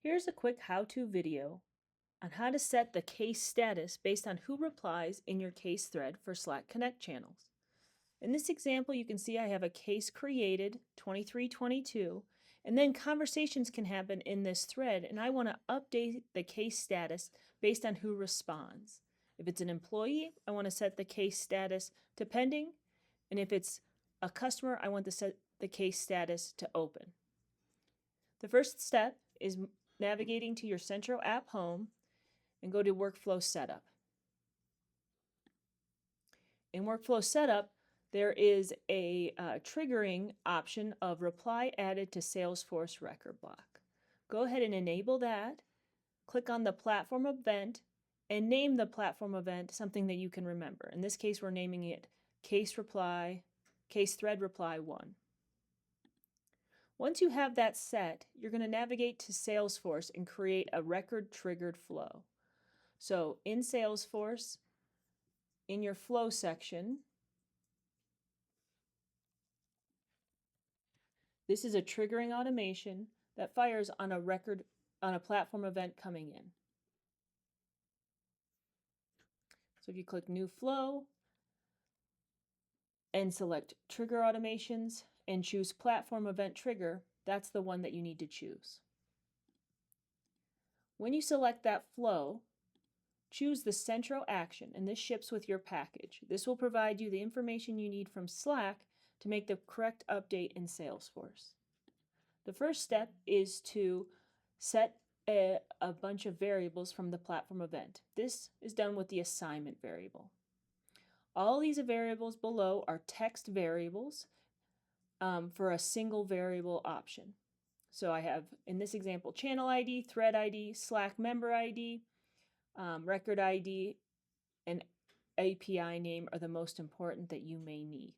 Here's a quick how-to video on how to set the case status based on who replies in your case thread for Slack Connect channels. In this example, you can see I have a case created, 2322, and then conversations can happen in this thread, and I want to update the case status based on who responds. If it's an employee, I want to set the case status to pending, and if it's a customer, I want to set the case status to open. The first step is navigating to your Centro app home and go to Workflow Setup. In Workflow Setup, there is a triggering option of reply added to Salesforce Record Block. Go ahead and enable that. Click on the platform event and name the platform event something that you can remember. In this case, we're naming it Case Thread Reply 1. Once you have that set, you're going to navigate to Salesforce and create a record triggered flow. So in Salesforce, in your flow section, this is a triggering automation that fires on a platform event coming in. So if you click New Flow and select Trigger Automations and choose Platform Event Trigger, that's the one that you need to choose. When you select that flow, choose the Centro action, and this ships with your package. This will provide you the information you need from Slack to make the correct update in Salesforce. The first step is to set a bunch of variables from the platform event. This is done with the assignment variable. All these variables below are text variables for a single variable option. So I have, in this example, channel ID, thread ID, Slack member ID, record ID, and API name are the most important that you may need.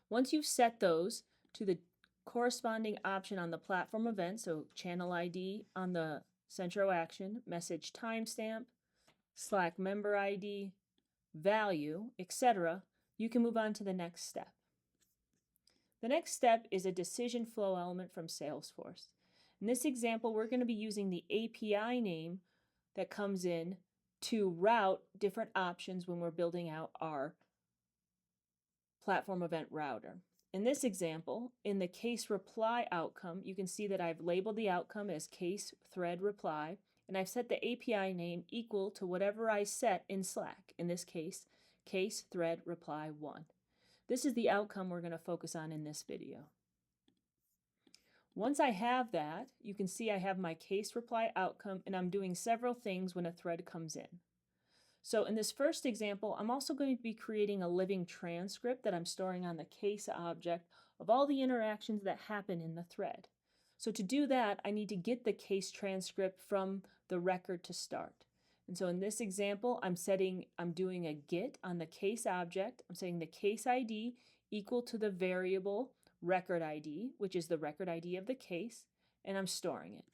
Once you've set those to the corresponding option on the platform event, so channel ID on the Centro action, message timestamp, Slack member ID, value, etc., you can move on to the next step. The next step is a decision flow element from Salesforce. In this example, we're going to be using the API name that comes in to route different options when we're building out our platform event router. In this example, in the case reply outcome, you can see that I've labeled the outcome as case thread reply, and I've set the API name equal to whatever I set in Slack, in this case, case thread reply 1. This is the outcome we're going to focus on in this video. Once I have that, you can see I have my case reply outcome, and I'm doing several things when a thread comes in. So in this first example, I'm also going to be creating a living transcript that I'm storing on the case object of all the interactions that happen in the thread. So to do that, I need to get the case transcript from the record to start. And so in this example, I'm doing a get on the case object. I'm setting the case ID equal to the variable record ID, which is the record ID of the case, and I'm storing it.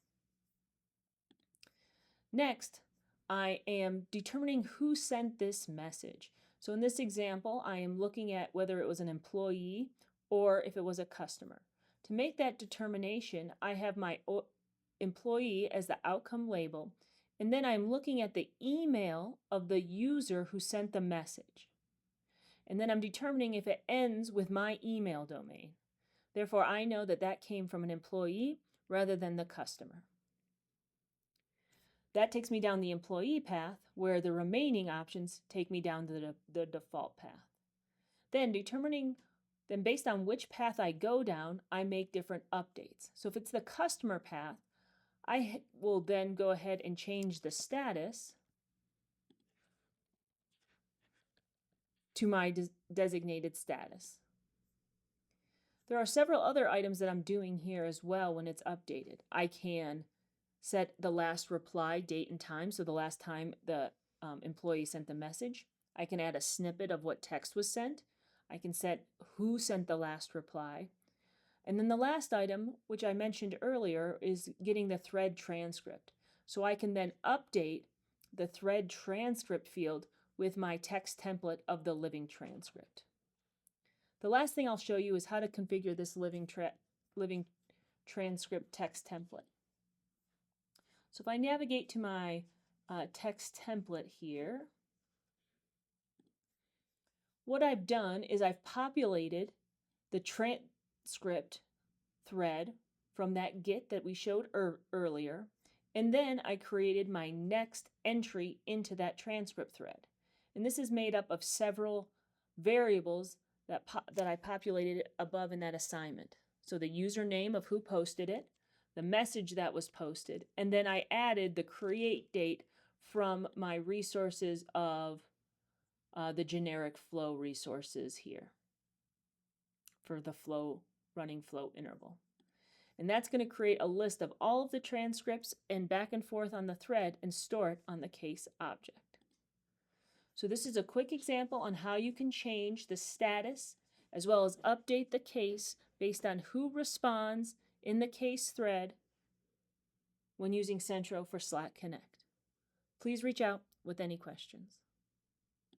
Next, I am determining who sent this message. So in this example, I am looking at whether it was an employee or if it was a customer. To make that determination, I have my employee as the outcome label, and then I'm looking at the email of the user who sent the message. And then I'm determining if it ends with my email domain. Therefore, I know that that came from an employee rather than the customer. That takes me down the employee path, where the remaining options take me down to the default path. Then based on which path I go down, I make different updates. So if it's the customer path, I will then go ahead and change the status to my designated status. There are several other items that I'm doing here as well when it's updated. I can set the last reply date and time, so the last time the employee sent the message. I can add a snippet of what text was sent. I can set who sent the last reply. And then the last item, which I mentioned earlier, is getting the thread transcript. So I can then update the thread transcript field with my text template of the living transcript. The last thing I'll show you is how to configure this living transcript text template. So if I navigate to my text template here, what I've done is I've populated the transcript thread from that get that we showed earlier, and then I created my next entry into that transcript thread. And this is made up of several variables that I populated above in that assignment. So the username of who posted it, the message that was posted, and then I added the create date from my resources of the generic flow resources here for the running flow interval. And that's going to create a list of all of the transcripts and back and forth on the thread and store it on the case object. So this is a quick example on how you can change the status as well as update the case based on who responds in the case thread when using Centro for Slack Connect. Please reach out with any questions.